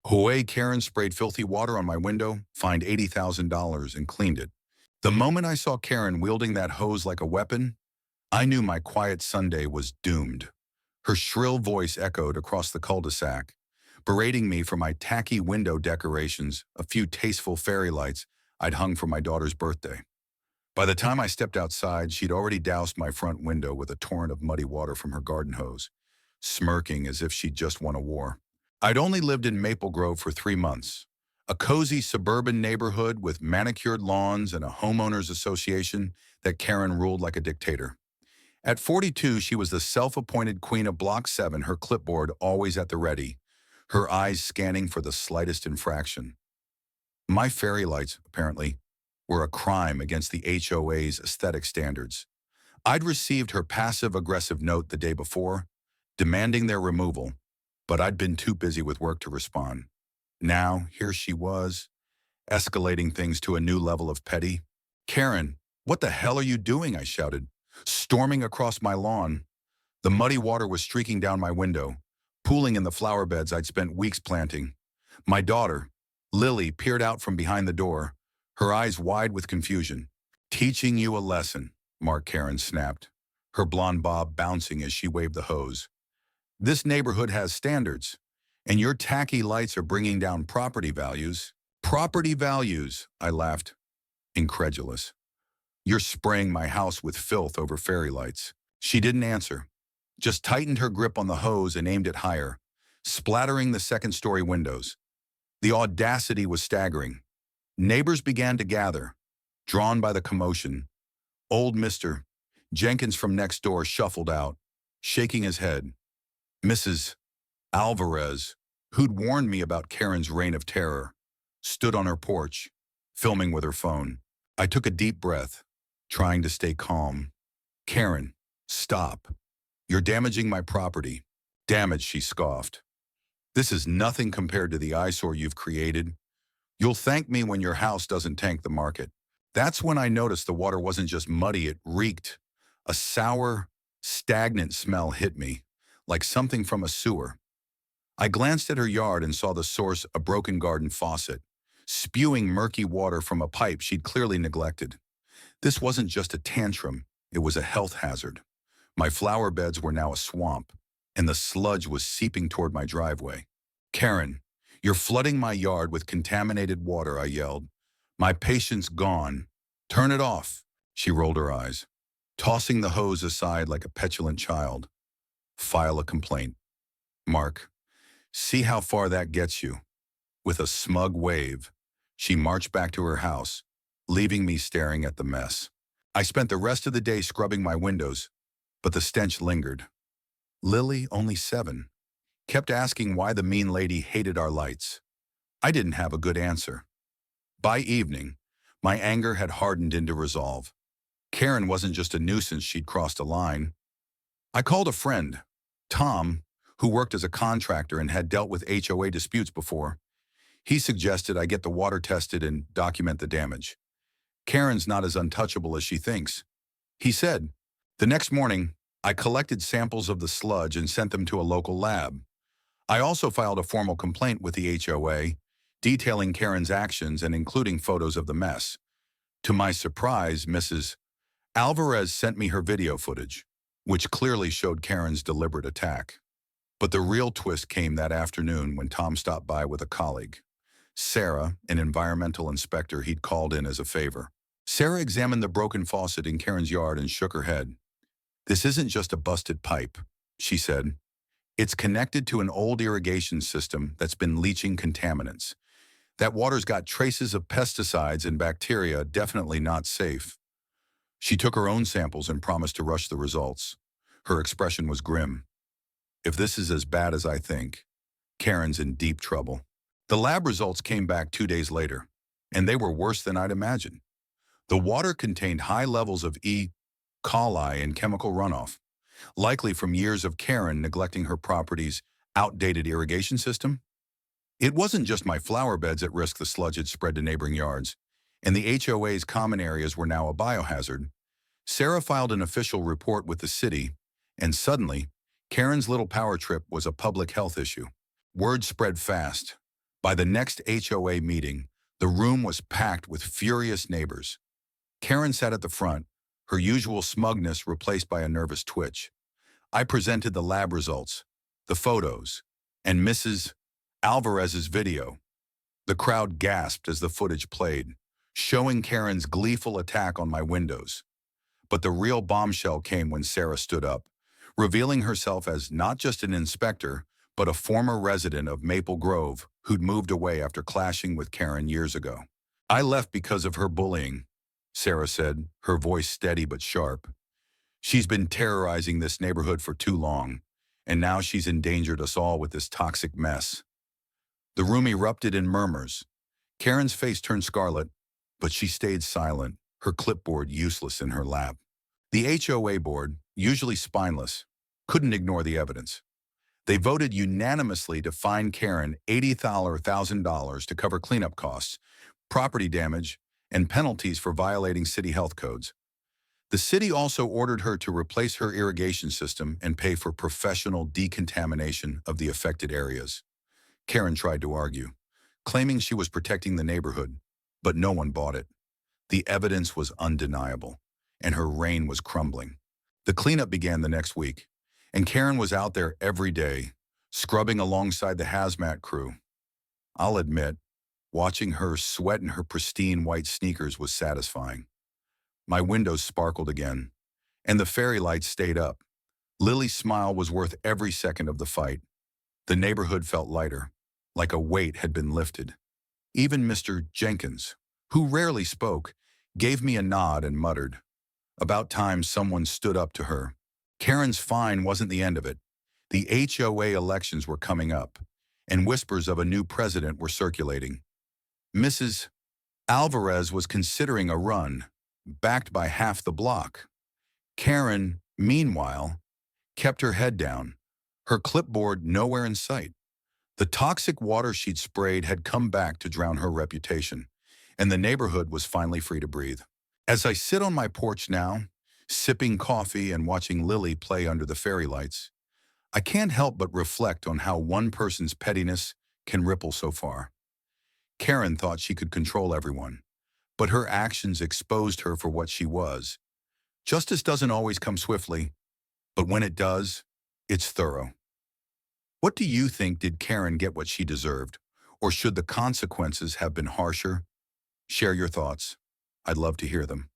HOA Karens sprayed filthy water on my window, fined $80,000, and cleaned it. The moment I saw Karen wielding that hose like a weapon, I knew my quiet Sunday was doomed. Her shrill voice echoed across the cul-de-sac, berating me for my tacky window decorations, a few tasteful fairy lights I'd hung for my daughter's birthday. By the time I stepped outside, she'd already doused my front window with a torrent of muddy water from her garden hose, smirking as if she'd just won a war. I'd only lived in Maple Grove for 3 months, a cozy suburban neighborhood with manicured lawns and a homeowners association that Karen ruled like a dictator. At 42, she was the self-appointed queen of Block 7, her clipboard always at the ready, her eyes scanning for the slightest infraction. My fairy lights, apparently, were a crime against the HOA's aesthetic standards. I'd received her passive-aggressive note the day before, demanding their removal, but I'd been too busy with work to respond. Now, here she was, escalating things to a new level of petty. "Karen, what the hell are you doing?" I shouted, storming across my lawn. The muddy water was streaking down my window, pooling in the flower beds I'd spent weeks planting. My daughter, Lily, peered out from behind the door, her eyes wide with confusion. "Teaching you a lesson," Mark Karen snapped, her blonde bob bouncing as she waved the hose. "This neighborhood has standards, and your tacky lights are bringing down property values." "Property values," I laughed, incredulous. "You're spraying my house with filth over fairy lights." She didn't answer, just tightened her grip on the hose and aimed it higher, splattering the second-story windows. The audacity was staggering. Neighbors began to gather, drawn by the commotion. Old Mr. Jenkins from next door shuffled out, shaking his head. Mrs. Alvarez, who'd warned me about Karen's reign of terror, stood on her porch, filming with her phone. I took a deep breath, trying to stay calm. "Karen, stop. You're damaging my property." "Damage," she scoffed. "This is nothing compared to the eyesore you've created. You'll thank me when your house doesn't tank the market." That's when I noticed the water wasn't just muddy, it reeked. A sour, stagnant smell hit me, like something from a sewer. I glanced at her yard and saw the source, a broken garden faucet, spewing murky water from a pipe she'd clearly neglected. This wasn't just a tantrum, it was a health hazard. My flower beds were now a swamp, and the sludge was seeping toward my driveway. "Karen, you're flooding my yard with contaminated water," I yelled. "My patience gone. Turn it off." She rolled her eyes, tossing the hose aside like a petulant child. "File a complaint. Mark, see how far that gets you." With a smug wave, she marched back to her house, leaving me staring at the mess. I spent the rest of the day scrubbing my windows, but the stench lingered. Lily, only 7, kept asking why the mean lady hated our lights. I didn't have a good answer. By evening, my anger had hardened into resolve. Karen wasn't just a nuisance, she'd crossed a line. I called a friend, Tom, who worked as a contractor and had dealt with HOA disputes before. He suggested I get the water tested and document the damage. "Karen's not as untouchable as she thinks," he said. The next morning, I collected samples of the sludge and sent them to a local lab. I also filed a formal complaint with the HOA, detailing Karen's actions and including photos of the mess. To my surprise, Mrs. Alvarez sent me her video footage, which clearly showed Karen's deliberate attack. But the real twist came that afternoon when Tom stopped by with a colleague, Sarah, an environmental inspector he'd called in as a favor. Sarah examined the broken faucet in Karen's yard and shook her head. "This isn't just a busted pipe," she said. "It's connected to an old irrigation system that's been leaching contaminants. That water's got traces of pesticides and bacteria, definitely not safe." She took her own samples and promised to rush the results. Her expression was grim. "If this is as bad as I think, Karen's in deep trouble." The lab results came back 2 days later, and they were worse than I'd imagined. The water contained high levels of E. coli and chemical runoff, likely from years of Karen neglecting her property's outdated irrigation system. It wasn't just my flower beds at risk. The sludge had spread to neighboring yards, and the HOA's common areas were now a biohazard. Sarah filed an official report with the city, and suddenly, Karen's little power trip was a public health issue. Word spread fast. By the next HOA meeting, the room was packed with furious neighbors. Karen sat at the front, her usual smugness replaced by a nervous twitch. I presented the lab results, the photos, and Mrs. Alvarez's video. The crowd gasped as the footage played, showing Karen's gleeful attack on my windows. But the real bombshell came when Sarah stood up, revealing herself as not just an inspector, but a former resident of Maple Grove who'd moved away after clashing with Karen years ago. "I left because of her bullying," Sarah said, her voice steady but sharp. "She's been terrorizing this neighborhood for too long, and now she's endangered us all with this toxic mess." The room erupted in murmurs. Karen's face turned scarlet, but she stayed silent, her clipboard useless in her lap. The HOA board, usually spineless, couldn't ignore the evidence. They voted unanimously to fine Karen $80,000 to cover cleanup costs, property damage, and penalties for violating city health codes. The city also ordered her to replace her irrigation system and pay for professional decontamination of the affected areas. Karen tried to argue, claiming she was protecting the neighborhood, but no one bought it. The evidence was undeniable, and her reign was crumbling. The cleanup began the next week, and Karen was out there every day, scrubbing alongside the hazmat crew. I'll admit, watching her sweat in her pristine white sneakers was satisfying. My windows sparkled again, and the fairy lights stayed up. Lily's smile was worth every second of the fight. The neighborhood felt lighter, like a weight had been lifted. Even Mr. Jenkins, who rarely spoke, gave me a nod and muttered, "About time someone stood up to her." Karen's fine wasn't the end of it. The HOA elections were coming up, and whispers of a new president were circulating. Mrs. Alvarez was considering a run, backed by half the block. Karen, meanwhile, kept her head down, her clipboard nowhere in sight. The toxic water she'd sprayed had come back to drown her reputation, and the neighborhood was finally free to breathe. As I sit on my porch now, sipping coffee and watching Lily play under the fairy lights, I can't help but reflect on how one person's pettiness can ripple so far. Karen thought she could control everyone, but her actions exposed her for what she was. Justice doesn't always come swiftly, but when it does, it's thorough. What do you think? Did Karen get what she deserved, or should the consequences have been harsher? Share your thoughts. I'd love to hear them.